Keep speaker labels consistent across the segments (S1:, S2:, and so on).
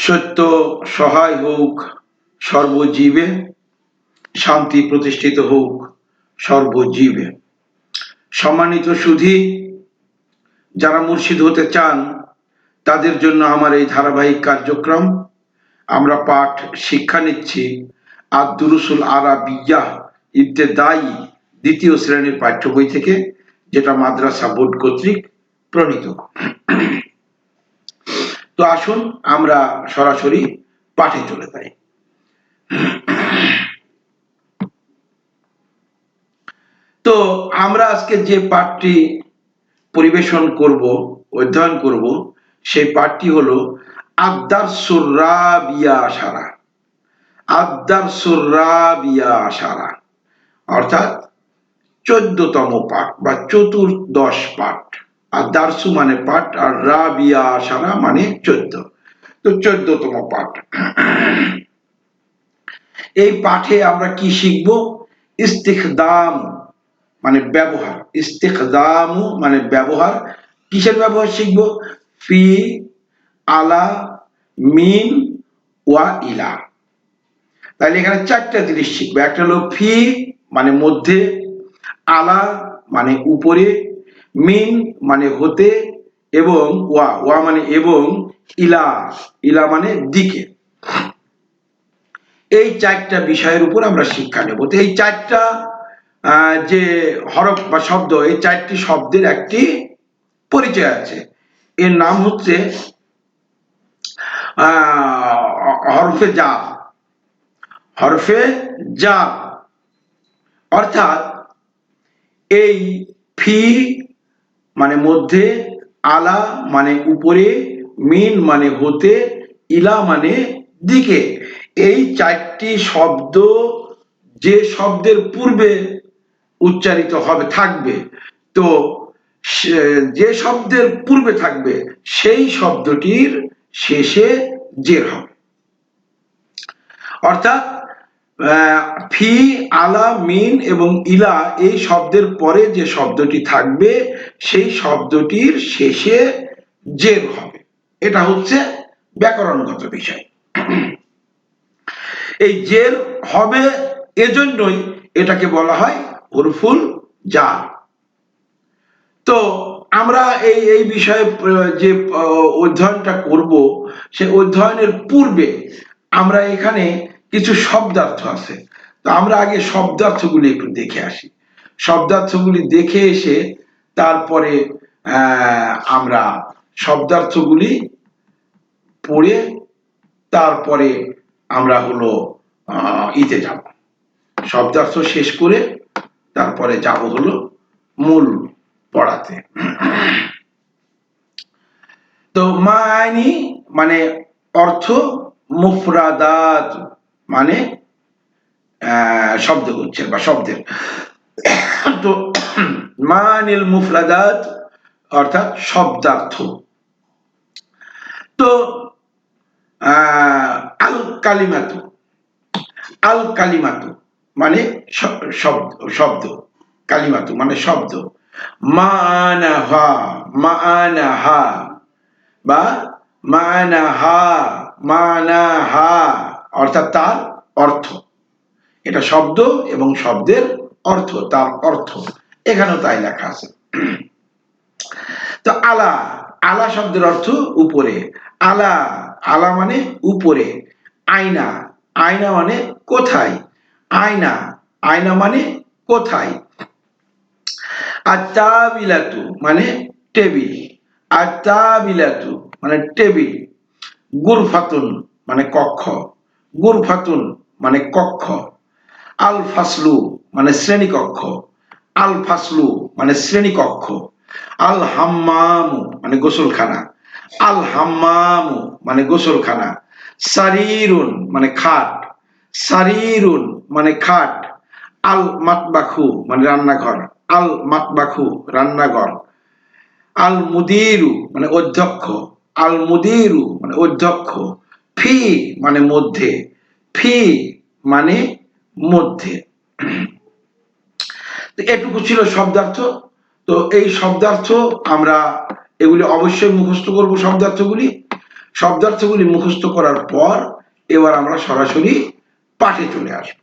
S1: সত্য সহায় হোক সর্বজীবে, শান্তি প্রতিষ্ঠিত হোক সর্বজীবে। সম্মানিত সুধী, যারা মুর্শিদ হতে চান তাদের জন্য আমার এই ধারাবাহিক কার্যক্রম। আমরা পাঠ শিক্ষা নিচ্ছি আদ-দুরুসুল আরাবিয়্যাহ ইবতেদায়ী দ্বিতীয় শ্রেণীর পাঠ্য বই থেকে, যেটা মাদ্রাসা বোর্ড কর্তৃক প্রণীত। তো আসুন আমরা সরাসরি পাঠে চলে যাই। তো আমরা আজকে যে পাঠটি পরিবেশন করব, অধ্যয়ন করব, সেই পাঠটি হলো আদ-দারসুর রাবিয়া আশারা। আদ-দারসুর রাবিয়া আশারা অর্থাৎ 14তম পাঠ বা চতুর্দশ পাঠ। আর দারসু মানে পাঠ, আর রাবিয়া আশারা মানে 14। তো 14তম পাঠ। এই পাঠে আমরা কি শিখব? ইস্তিখদাম মানে ব্যবহার, ইস্তিখদাম মানে ব্যবহার। কিসের ব্যবহার শিখব? ফি, আলা, মিন, ওয়া, ইলা। তাহলে এখানে 4টা জিনিস শিখবো। একটা হলো ফি মানে মধ্যে, আলা মানে উপরে, মিন মানে হতে, এবং ওয়া, ওয়া মানে এবং, ইলা, ইলা মানে দিকে। এই 4টা বিষয়ের উপর আমরা শিক্ষা নেব। তো এই 4টা যে হরফ বা শব্দ, এই 4টি শব্দের একটি পরিচয় আছে। এর নাম হচ্ছে হরফে জার। হরফে জার অর্থাৎ এই ফি মানে মধ্যে, আলা মানে উপরে, মিন মানে হতে, ইলা মানে দিকে। এই 4টি শব্দ যে শব্দের পূর্বে উচ্চারিত হবে থাকবে, তো যে শব্দের পূর্বে থাকবে সেই শব্দটির শেষে জের হবে। অর্থাৎ ফি, আলা, মিন এবং ইলা এই শব্দের পরে যে শব্দটি থাকবে সেই শব্দটির শেষে জের হবে। এটা হচ্ছে ব্যাকরণগত বিষয়। এই জের হবে এজন্যই এটাকে বলা হয় হরফুল জার। তো আমরা এই বিষয়ে যে অধ্যয়নটা করব, সে অধ্যয়নের পূর্বে আমরা এখানে কিছু শব্দার্থ আছে। তো আমরা আগে শব্দার্থগুলি একটু দেখে আসি। শব্দার্থগুলি দেখে এসে তারপরে আমরা শব্দার্থগুলি পড়ে তারপরে আমরা হলো ইতে যাব, শব্দার্থ শেষ করে তারপরে যাব হলো মূল পড়াতে। তো মানি মানে অর্থ, মুফরাদাত মানে শব্দ গুচ্ছের বা শব্দের। তো মানিল মুফরাদাত অর্থাৎ শব্দার্থ। তো আল কালিমাতু, আল কালিমাতু মানে শব্দ, কালিমাতু মানে শব্দ। মানাহা, মানাহা বা মানাহা, মানাহা অর্থাৎ তার অর্থ। এটা শব্দ এবং শব্দের অর্থ, তার অর্থ এখানেও তাই লেখা আছে। তো আলা, আলা শব্দের অর্থ উপরে। আলা, আলা মানে উপরে। আয়না, আয়না মানে কোথায়। আয়না, আয়না মানে কোথায়। আত-তাবিলাতু মানে টেবিল। আত-তাবিলাতু মানে টেবিল। গুরফাতুন মানে কক্ষ। গুরফাতুন মানে কক্ষ। আল ফাসলু মানে শ্রেণীকক্ষ। আল ফাসলু মানে শ্রেণীকক্ষ। আল হাম্মামু মানে গোসলখানা। আল হাম্মামু মানে গোসলখানা। সারিরুন মানে খাট। সারিরুন মানে খাট। আল মাতবাখু মানে রান্নাঘর। আল মাতবাখু রান্নাঘর। আল মুদিরু মানে অধ্যক্ষ। আল মুদিরু মানে অধ্যক্ষ। ফি মানে মধ্যে। ফি মানে মধ্যে। এটুকু ছিল শব্দার্থ। তো এই শব্দার্থ আমরা এগুলি অবশ্যই মুখস্থ করব শব্দার্থগুলি। শব্দার্থগুলি মুখস্থ করার পর এবার আমরা সরাসরি পাঠে চলে আসব।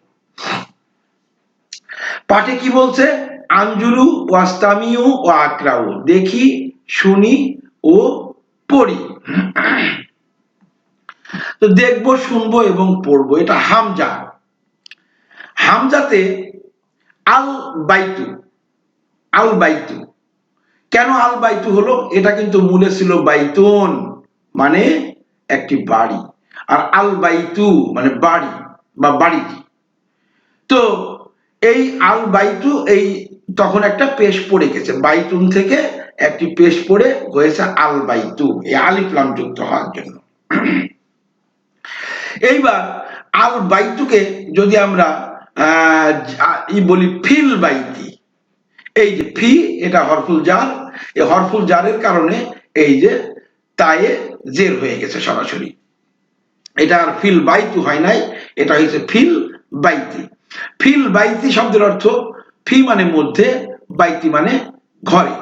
S1: পাঠে কি বলছে? আঞ্জুরু ওয়াস্তামিউ ও আকরাউ, দেখি, শুনি ও পড়ি। তো দেখবো, শুনবো এবং পড়বো, এটা হামজা। হামজাতে আল বাইতু, আল বাইতু। কেন আল বাইতু হলো? এটা কিন্তু মূলে ছিল বাইতুন, মানে একটি বাড়ি, আর আল বাইতু মানে বাড়ি বা বাড়ি। তো এই আল বাইতু, এই তখন একটা পেশ পড়ে গেছে, বাইতুন থেকে একটি পেশ পড়ে হয়েছে আল বাইতু, এই আলিফ লাম যুক্ত হওয়ার জন্য। এইবার আল বাইতুকে যদি আমরা বলি ফিল বাইতি, এই যে ফি, এটা হরফুল জার, এই হরফুল জারের কারণে এই যে তায়ে জের হয়ে গেছে সরাসরি, এটা আর ফিল বাইতু হয় নাই, এটা হয়েছে ফিল বাইতি। ফিল বাইতি শব্দের অর্থ ফি মানে মধ্যে, বাইতি মানে ঘরে।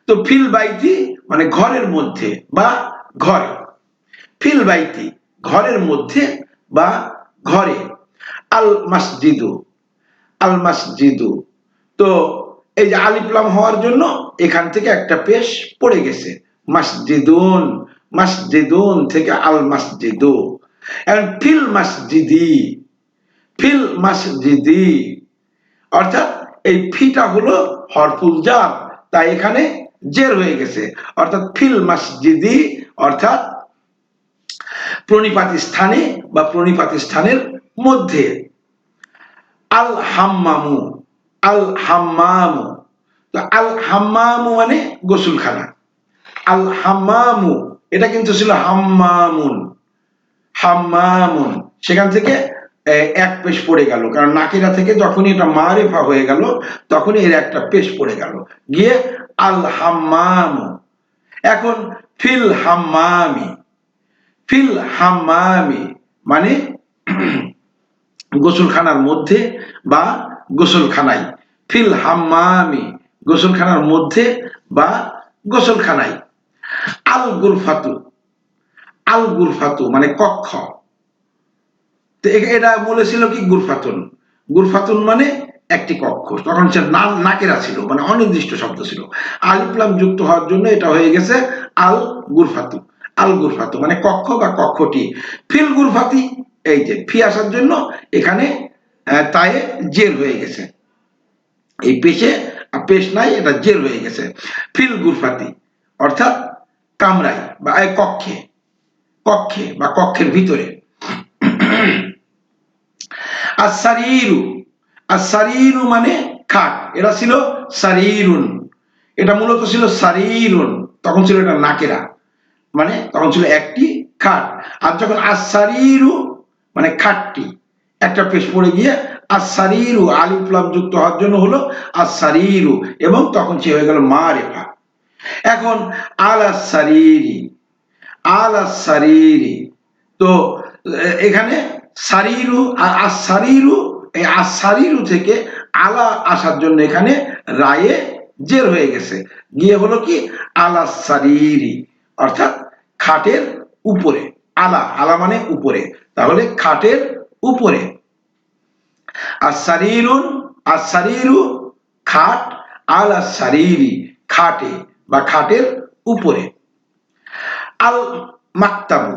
S1: তো ফিল বাইতি মানে ঘরের মধ্যে বা ঘরে, ফিল বাইতি ঘরের মধ্যে বা ঘরে। আল মসজিদু, আল মসজিদু। তো এই যে আলিফ লাম হওয়ার জন্য এখান থেকে একটা পেশ পড়ে গেছে, মসজিদুন, মসজিদুন থেকে আল মসজিদু। এখন ফিল মসজিদি, ফিল মসজিদি, অর্থাৎ এই ফিটা হলো হরফুল জার, তাই এখানে জের হয়ে গেছে, অর্থাৎ ফিল মসজিদি, অর্থাৎ প্রণিপাতি স্থানে বা প্রণিপাতি স্থানের মধ্যে। আল হাম্মামু, আল হাম্মামু। তো আল হাম্মামু মানে গোসলখানা, আল হাম্মামু এটা কিন্তু ছিল হাম্মামুন, হাম্মামুন, সেখান থেকে এক পেশ পড়ে গেল, কারণ নাকিরা থেকে যখনই এটা মারিফা হয়ে গেল তখনই এর একটা পেশ পড়ে গেল, গিয়ে আল হাম্মামু। এখন ফিল হাম্মামি, ফিল হাম্মামি মানে গোসলখানার মধ্যে বা গোসলখানায়, ফিল হাম্মামি গোসলখানার মধ্যে বা গোসলখানায়। আল গুরফাতু, আল গুরফাতু মানে কক্ষ। তো এটা বলেছিল কি গুরফাতুন, গুরফাতুন মানে একটি কক্ষ, তখন সে নাকেরা ছিল, মানে অনির্দিষ্ট শব্দ ছিল, আলিফ লাম যুক্ত হওয়ার জন্য এটা হয়ে গেছে আল গুরফাতু, আল গুরফাতু মানে কক্ষ বা কক্ষটি। ফিল গুরফাতি, এই যে ফি আসার জন্য এখানে তায়ে জের হয়ে গেছে, এই পেশে পেশ নাই, এটা জের হয়ে গেছে। ফিল গুরফাতি অর্থাৎ কামরায় বা কক্ষে, কক্ষে বা কক্ষের ভিতরে। আসারিরু, আসারিরু মানে খাট, এটা ছিল সারিরুন, এটা মূলত ছিল সারিরুন, তখন ছিল এটা নাকেরা, মানে তখন ছিল একটি খাট। আর যখন আসারিরু মানে খাটটি, একটা পেশ পড়ে গিয়ে আসারিরু আলিফ লাম যুক্ত হওয়ার জন্য হলো আসারিরু, এবং তখন সে হয়ে গেল মারিফা। এখন আলা সারিরি, আলা সারিরি। তো এখানে সারিরু আর আসারিরু, এই আসারিরু থেকে আলা আসার জন্য এখানে রায়ে জের হয়ে গেছে, গিয়ে হলো কি আলা সারিরি, অর্থাৎ খাটের উপরে। আলা, আলা মানে উপরে, তাহলে খাটের উপরে। আসারিরুন, আসারিরু খাট, আলা সারিরি খাটে বা খাটের উপরে। আল মাকতাবু,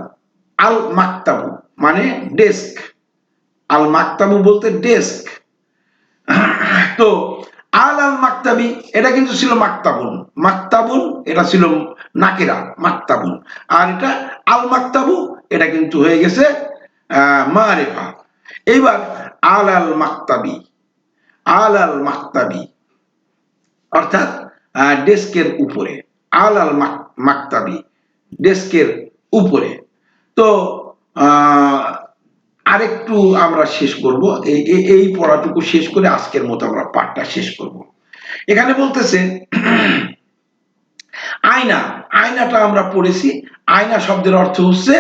S1: আল মাকতাবু মানে ডেস্ক, আল মাকতাবু বলতে ডেস্ক। তো আল আল মাকতাবি এটা কিন্তু ছিল মাকতাবুন, মাকতাবুন এটা ছিল নাকেরা, মাকতাবুন, আর এটা আল মাকতাবু এটা কিন্তু হয়ে গেছে মারিফা। এইবার আল আল মাকতাবি, আল আল মাকতাবি অর্থাৎ ডেস্কের উপরে, আল আল মাকতাবি ডেস্কের উপরে। তো আরেকটু আমরা শেষ করব, এই পড়াটুকু শেষ করে আজকের মতো আমরা পাঠটা শেষ করব। এখানে বলতেছে আয়না, আয়নাটা আমরা পড়েছি, আয়না শব্দের অর্থ হচ্ছে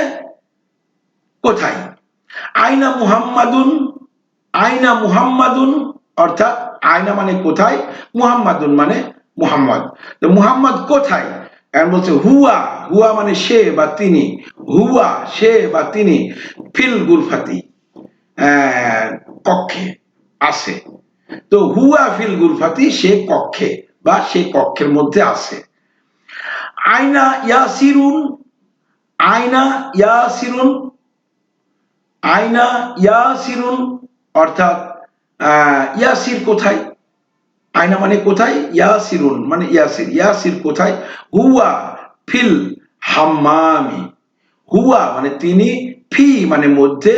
S1: কোথায়। আয়না মুহাম্মাদুন, আয়না মুহাম্মাদুন অর্থাৎ আয়না মানে কোথায়, মুহাম্মাদুন মানে মুহাম্মদ, তো মুহাম্মদ কোথায়। এখন বলছে হুয়া, হুয়া মানে সে বা তিনি, হুয়া সে বা তিনি, ফিল গুরফাতি কক্ষে আছে। তো হুয়া ফিল গুরফাতি সে কক্ষে বা সে কক্ষের মধ্যে আছে। আইনা ইয়াসিরুন, আইনা ইয়াসিরুন, আইনা ইয়াসিরুন অর্থাৎ ইয়াসির কোথায়, আয়না মানে কোথায়, ইয়াসিরুন মানে ইয়াসির, ইয়াসির কোথায়, হুয়া ফিল হাম্মামি, হুয়া মানে তিনি, ফি মানে মধ্যে,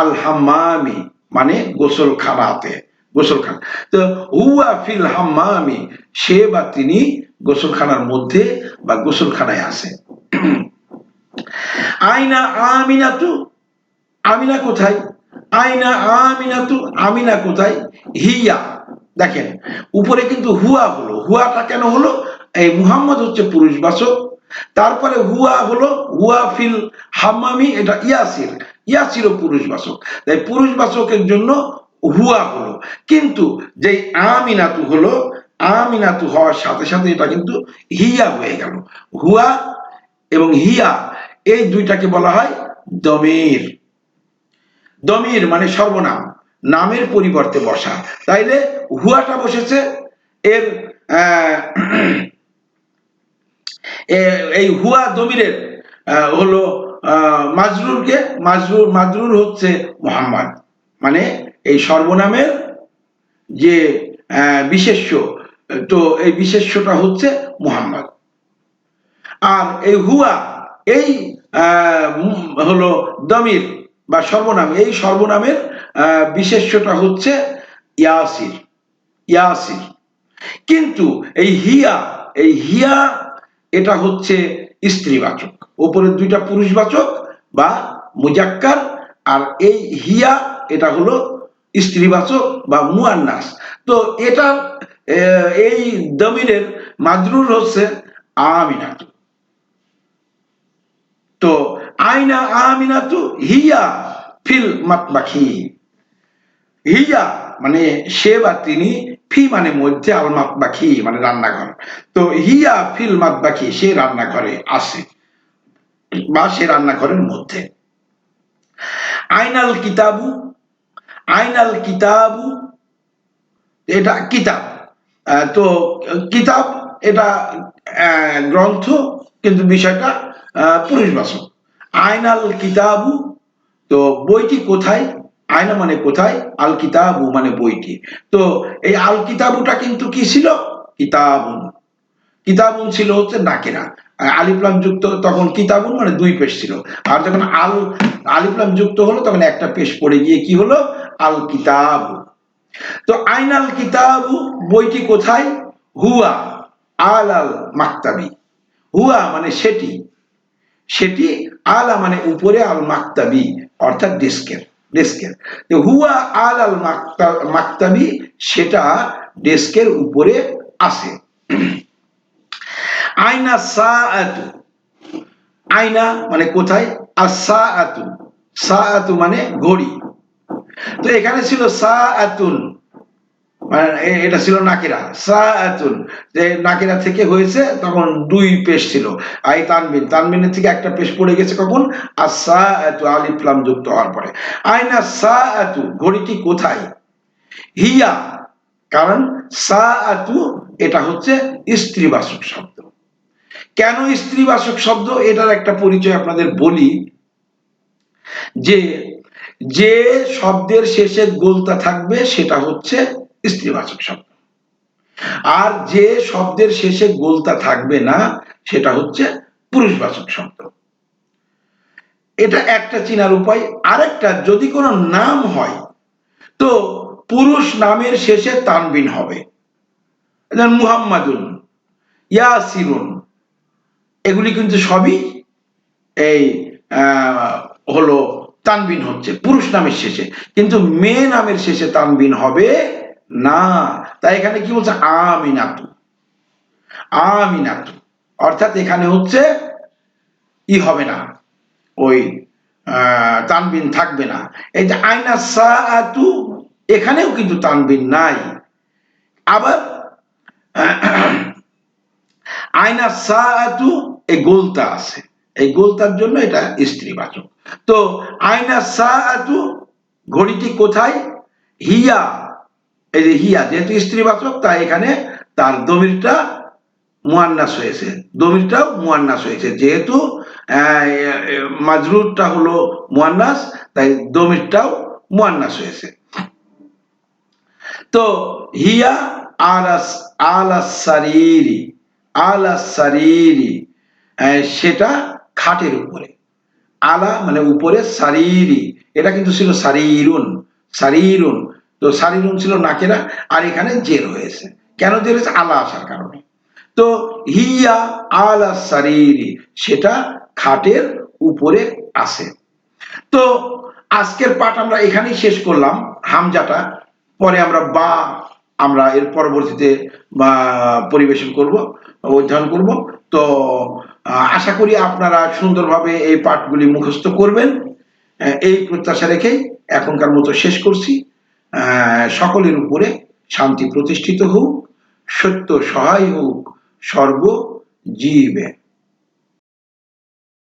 S1: আল হাম্মামি মানে গোসলখানাতে, গোসলখানা। তো হুয়া ফিল হাম্মামি সে বা তিনি গোসলখানার মধ্যে বা গোসলখানায় আছে। আইনা আমিনাতু, আমিনা কোথায়, আইনা আমিনাতু আমিনা কোথায়, হিয়া, দেখেন উপরে কিন্তু হুয়া হলো, হুয়াটা কেন হলো, এই মুহাম্মদ হচ্ছে পুরুষবাচক, তারপরে হুয়া হলো হুয়া ফিল হাম্মামি, এটা ইয়াসির, ইয়াসিরও পুরুষবাচক, তাই পুরুষবাচকের জন্য হুয়া হলো। কিন্তু যে আমিনাতু হলো, আমিনাতু হওয়ার সাথে সাথে এটা কিন্তু হিয়া হয়ে গেল। হুয়া এবং হিয়া এই দুইটাকে বলা হয় দমির। দমির মানে সর্বনাম, নামের পরিবর্তে বসা, তাইলে হুয়াটা বসেছে এর এই হুয়া দমিরের হলো মাজরুরকে, মাজরুর, মাজরুর হচ্ছে মোহাম্মদ, মানে এই সর্বনামের যে বিশেষ্য, তো এই বিশেষ্যটা হচ্ছে মোহাম্মদ। আর এই হুয়া এই হলো দমির বা সর্বনাম, এই সর্বনামের বিশেষ্যটা হচ্ছে ইয়াসির, ইয়াসির। কিন্তু এই হিয়া, এই হিয়া এটা হচ্ছে স্ত্রীবাচক, উপরের দুইটা পুরুষবাচক বা মুজাক্কার, আর এই হিয়া এটা হলো স্ত্রীবাচক বা মুয়ান্নাস। তো এটা এই দমিরের মাজরুর হচ্ছে আমিনাতু। তো আইনা আমিনাতু হিয়া ফিল মাতবাখি, হিয়া মানে সে বা তিনি, ফি মানে মধ্যে, আল মাতবাখি মানে রান্নাঘর। তো হিয়া ফিল মাতবাখি সে রান্নাঘরে আছে বা সে রান্নাঘরের মধ্যে। আইনাল কিতাবু, আইনাল কিতাবু এটা কিতাব, তো কিতাব এটা গ্রন্থ, কিন্তু বিষয়টা পুরুষবাচক। আইনাল কিতাবু, তো বইটি কোথায়, আয়না মানে কোথায়, আল কিতাবু মানে বইটি। তো এই আল কিতাবুটা কিন্তু কি ছিল, কিতাবুন, কিতাবুন ছিল হচ্ছে নাকেরা, আলিফলাম যুক্ত তখন কিতাবুন মানে দুই পেশ ছিল, আর যখন আলিফলাম যুক্ত হলো তখন একটা পেশ পড়ে গিয়ে কি হলো, আল কিতাবু। তো আইনাল কিতাবু বইটি কোথায়, হুয়া আল আল মাকতাবি, হুয়া মানে সেটি, সেটি আলা মানে উপরে, আল মাকতাবি অর্থাৎ ডেস্কের, ডেস্কের। হুয়া আল আল মাকতাবি সেটা ডেস্কের উপরে আছে। আইনা সাআতু, আইনা মানে কোথায়, আস-সাআতু, সাআতু মানে ঘড়ি। তো এখানে ছিল সাআতুন, মানে এটা ছিল নাকিরা, সাআতুন, যে নাকিরা থেকে হয়েছে তখন দুই পেশ ছিল, আই তানবিন, তানবিনের থেকে একটা পেশ পড়ে গেছে কখন, আস-সাআতু আলিফ লাম যুক্ত হওয়ার পরে। আইনা সাআতু ঘড়িটি কোথায়, হিয়া, কারণ সাআতু এটা হচ্ছে স্ত্রীবাচক শব্দ। কেন স্ত্রীবাচক শব্দ, এটার একটা পরিচয় আপনাদের বলি, যে যে শব্দের শেষে গোলতা থাকবে সেটা হচ্ছে স্ত্রীবাচক শব্দ, আর যে শব্দের শেষে গোলতা থাকবে না সেটা হচ্ছে পুরুষবাচক শব্দ। এটা একটা চিনার উপায়। আরেকটা, যদি কোনো নাম হয় তো পুরুষ নামের শেষে তানবিন হবে, যেমন মুহাম্মাদুন, ইয়াসিরুন, এগুলি কিন্তু সবই এই হলো তানবিন হচ্ছে পুরুষ নামের শেষে, কিন্তু মেয়ে নামের শেষে তানবিন হবে না। তাই এখানে কি বলছে, আমিনাতু, আমিনাতু অর্থাৎ এখানে হচ্ছে ই হবে না, ওই তানবিন থাকবে না। এই যে আইনা সাআতু এখানেও কিন্তু তানবিন নাই। আবার আইনা সাআতু, এই গোলতা আছে, এই গোলতার জন্য এটা স্ত্রীবাচক। তো আইনা সাআতু, ঘড়িটি কোথায়? হিয়া, এই যে হিয়া যেহেতু স্ত্রীবাচক তাই এখানে তার দমিরটা মুয়ান্নাস হয়েছে, দমিরটাও মুয়ান্নাস হয়েছে, যেহেতু মাজরুরটা হলো মুয়ান্নাস তাই দমিরটাও মুয়ান্নাস হয়েছে। তো হিয়া আলাস আলাস সারিরি, আলাস সারিরি, সেটা খাটের উপরে, আলা মানে উপরে, সারিরি এটা কিন্তু ছিল সারিরুন, সারিরুন, তো সারিরুন ছিল নাকেরা, আর এখানে জের হয়েছে, কেন জের হয়েছে? আলা আসার কারণে। তো হিয়া আলা সারিরি, সেটা খাটের উপরে আছে। তো আজকের পাঠ আমরা এখানেই শেষ করলাম, হামজাটা, পরে আমরা বা আমরা এর পরবর্তীতে বা পরিবেশন করব, অধ্যয়ন করব। তো আশা করি আপনারা সুন্দরভাবে এই পাঠগুলি মুখস্থ করবেন, এই প্রত্যাশা রেখেই এখনকার মতো শেষ করছি। সকলের উপরে শান্তি প্রতিষ্ঠিত হোক, সত্য সহায় হোক সর্বজীবে।